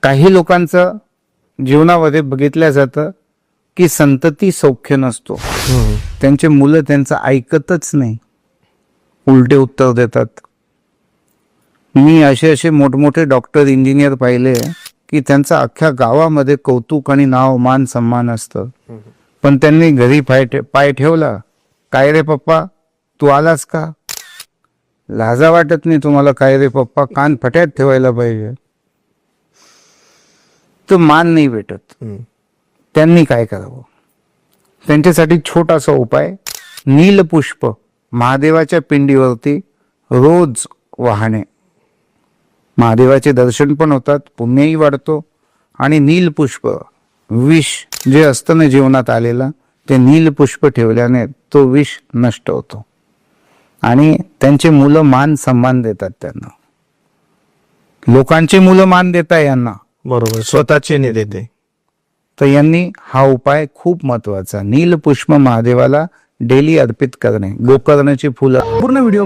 काही लोकांचं जीवनामध्ये बघितलं जातं की संतती सौख्य नसतो, त्यांचे मुलं त्यांचं ऐकतच नाही, उलटे उत्तर देतात. मी असे मोठमोठे डॉक्टर इंजिनियर पाहिले की त्यांचं अख्ख्या गावामध्ये कौतुक आणि नाव मान सन्मान असतं, पण त्यांनी घरी पाय ठेवला, काय रे पप्पा तू आलास का? लाजा वाटत नाही तुम्हाला? काय रे पप्पा कान फट्यात ठेवायला पाहिजे. तो मान नाही भेटत. त्यांनी काय करावं? त्यांच्यासाठी छोटासा उपाय, नीलपुष्प महादेवाच्या पिंडीवरती रोज वाहणे. महादेवाचे दर्शन पण होतात, पुण्यही वाढतो, आणि नीलपुष्प विष जे असतं ना जीवनात आलेलं, ते नीलपुष्प ठेवल्याने तो विष नष्ट होतो आणि त्यांचे मुलं मान सन्मान देतात त्यांना. लोकांची मुलं मान देतात यांना, बरोबर, स्वतःचे नाही देते. तर यांनी हा उपाय खूप महत्वाचा, नीलपुष्प महादेवाला डेली अर्पित करणे, गोकर्णाची फुलं. पूर्ण व्हिडिओ